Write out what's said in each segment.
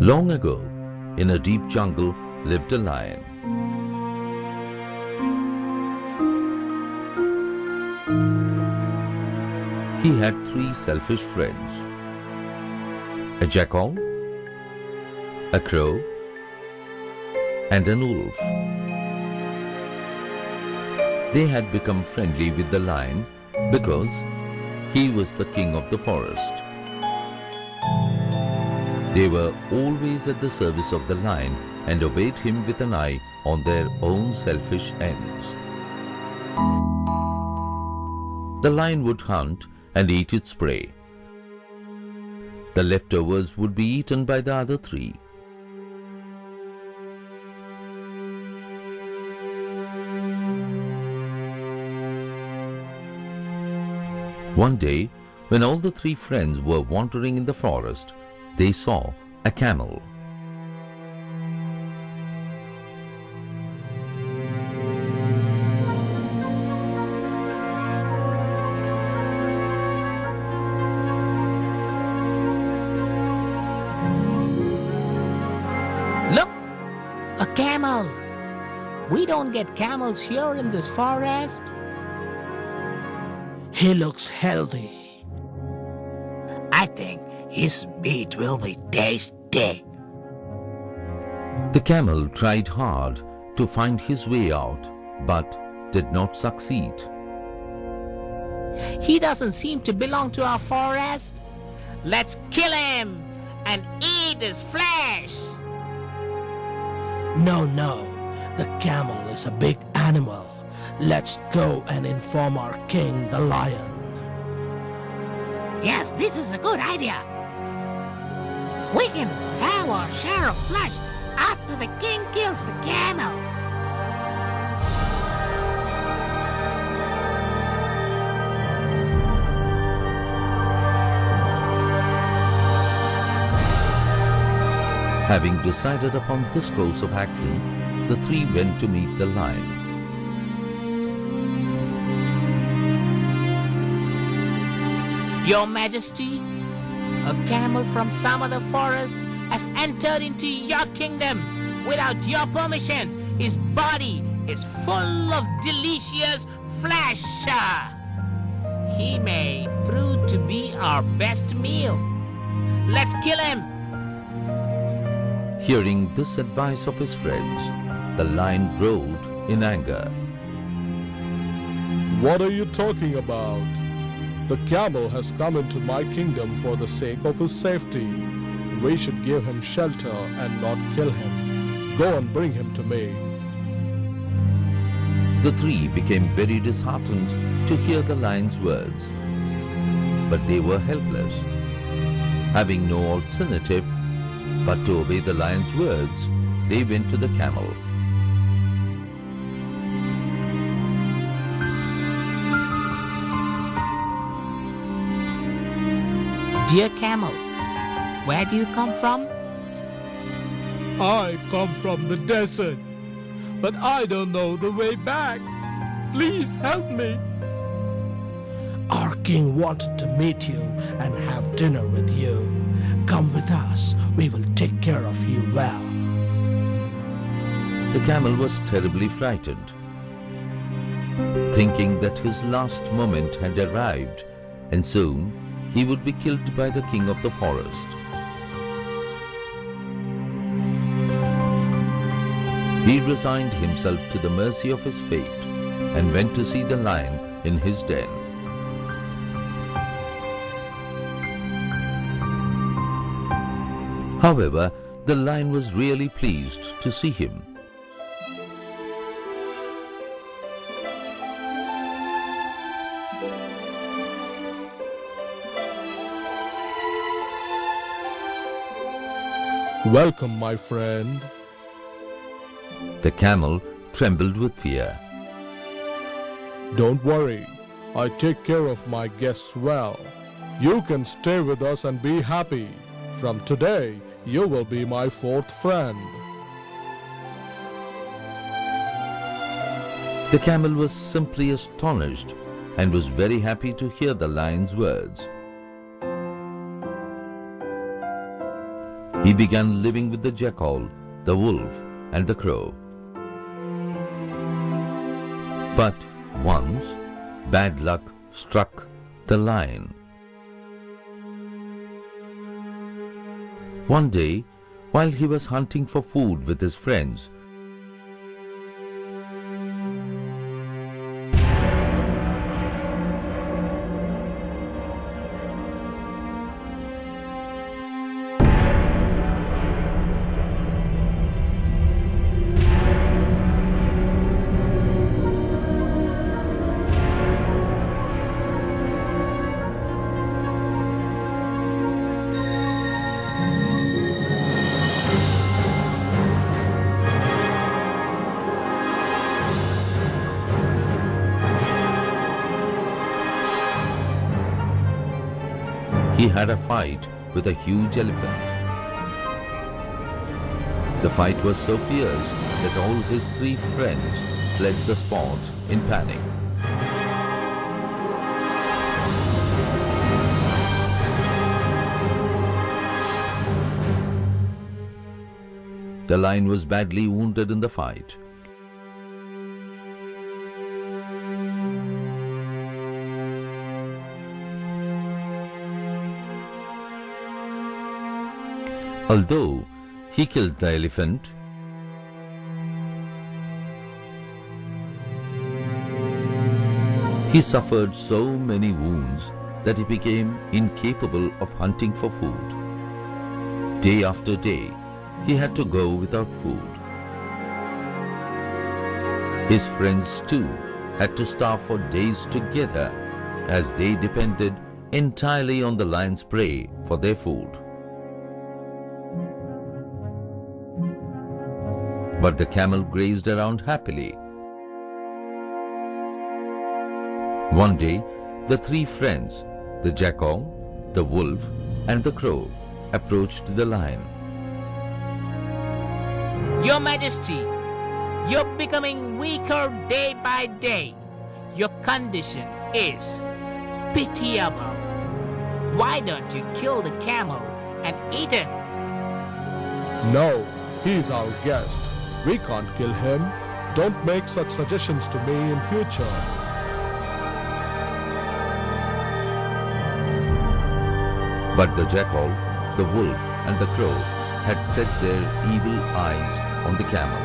Long ago, in a deep jungle, lived a lion. He had 3 selfish friends: a jackal, a crow, and an wolf. They had become friendly with the lion because he was the king of the forest. They were always at the service of the lion and obeyed him with an eye on their own selfish ends. The lion would hunt and eat its prey. The leftovers would be eaten by the other 3. One day, when all the 3 friends were wandering in the forest, they saw a camel. Look! A camel! We don't get camels here in this forest. He looks healthy. I think his meat will be tasty. The camel tried hard to find his way out, but did not succeed. He doesn't seem to belong to our forest. Let's kill him and eat his flesh. No, the camel is a big animal. Let's go and inform our king, the lion. Yes, this is a good idea. We can have our share of flesh after the king kills the camel. Having decided upon this course of action, the 3 went to meet the lion. Your Majesty, a camel from some other forest has entered into your kingdom without your permission. His body is full of delicious flesh. He may prove to be our best meal. Let's kill him. Hearing this advice of his friends, the lion roared in anger. What are you talking about? The camel has come into my kingdom for the sake of his safety. We should give him shelter and not kill him. Go and bring him to me. The 3 became very disheartened to hear the lion's words. But they were helpless. Having no alternative but to obey the lion's words, they went to the camel. Dear camel, where do you come from? I come from the desert, but I don't know the way back. Please help me. Our king wanted to meet you and have dinner with you. Come with us, we will take care of you well. The camel was terribly frightened, thinking that his last moment had arrived and soon he would be killed by the king of the forest. He resigned himself to the mercy of his fate and went to see the lion in his den. However, the lion was really pleased to see him. Welcome, my friend. The camel trembled with fear. Don't worry, I take care of my guests well. You can stay with us and be happy. From today, you will be my fourth friend. The camel was simply astonished and was very happy to hear the lion's words. He began living with the jackal, the wolf, and the crow. But once, bad luck struck the lion. One day, while he was hunting for food with his friends, he had a fight with a huge elephant. The fight was so fierce that all his 3 friends fled the spot in panic. The lion was badly wounded in the fight. Although he killed the elephant, he suffered so many wounds that he became incapable of hunting for food. Day after day, he had to go without food. His friends too had to starve for days together as they depended entirely on the lion's prey for their food. But the camel grazed around happily. One day, the 3 friends, the jackal, the wolf, and the crow, approached the lion. Your Majesty, you're becoming weaker day by day. Your condition is pitiable. Why don't you kill the camel and eat him? No, he's our guest. We can't kill him. Don't make such suggestions to me in future. But the jackal, the wolf, and the crow had set their evil eyes on the camel.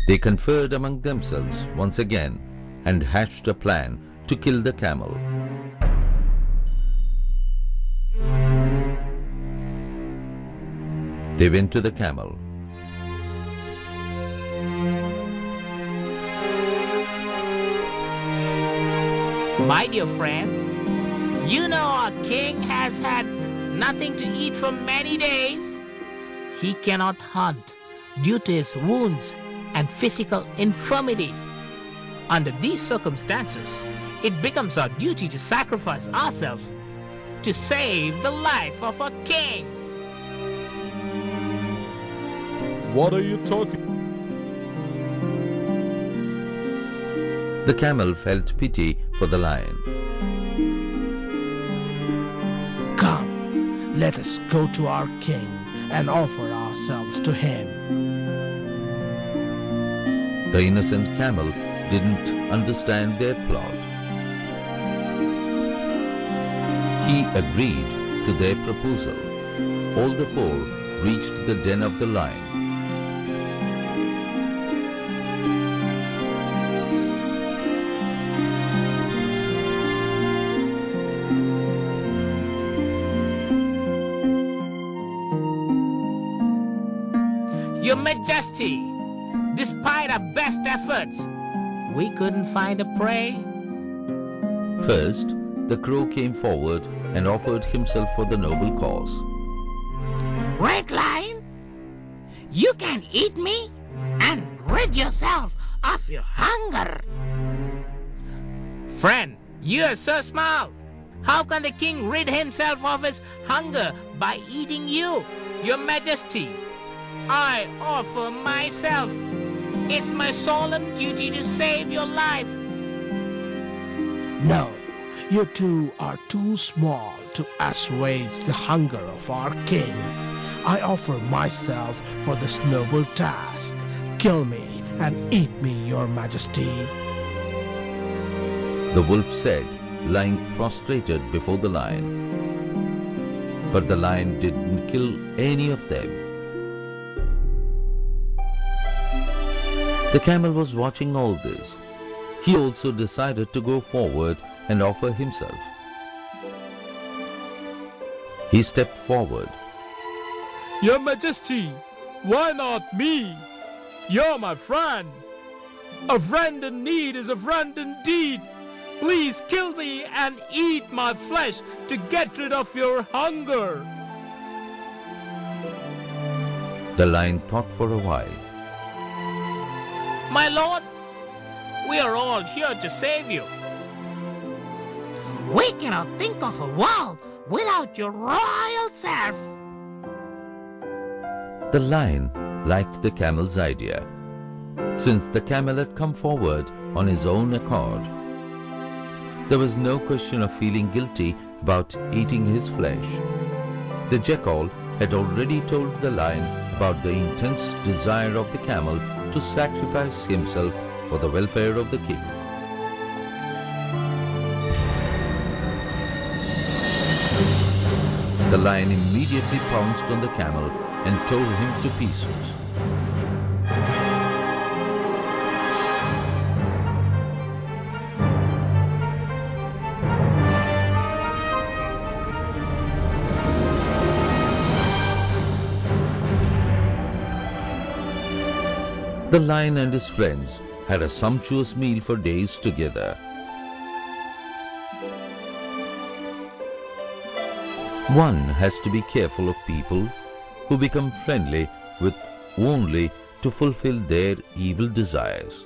They conferred among themselves once again and hatched a plan to kill the camel. They went to the camel. My dear friend, you know our king has had nothing to eat for many days. He cannot hunt due to his wounds and physical infirmity. Under these circumstances, it becomes our duty to sacrifice ourselves to save the life of our king. What are you talking? The camel felt pity for the lion. Come, let us go to our king and offer ourselves to him. The innocent camel didn't understand their plot. He agreed to their proposal. All the 4 reached the den of the lion. Your Majesty, despite our best efforts, we couldn't find a prey. First, the crow came forward and offered himself for the noble cause. Great Lion, you can eat me and rid yourself of your hunger. Friend, you are so small. How can the king rid himself of his hunger by eating you, Your Majesty? I offer myself. It's my solemn duty to save your life. No, you two are too small to assuage the hunger of our king. I offer myself for this noble task. Kill me and eat me, Your Majesty. The wolf said, lying prostrated before the lion. But the lion didn't kill any of them. The camel was watching all this. He also decided to go forward and offer himself. He stepped forward. Your Majesty, why not me? You're my friend. A friend in need is a friend indeed. Please kill me and eat my flesh to get rid of your hunger. The lion thought for a while. My lord, we are all here to save you. We cannot think of a world without your royal self. The lion liked the camel's idea, since the camel had come forward on his own accord. There was no question of feeling guilty about eating his flesh. The jackal had already told the lion about the intense desire of the camel to sacrifice himself for the welfare of the king. The lion immediately pounced on the camel and tore him to pieces. The lion and his friends had a sumptuous meal for days together. One has to be careful of people who become friendly with only to fulfill their evil desires.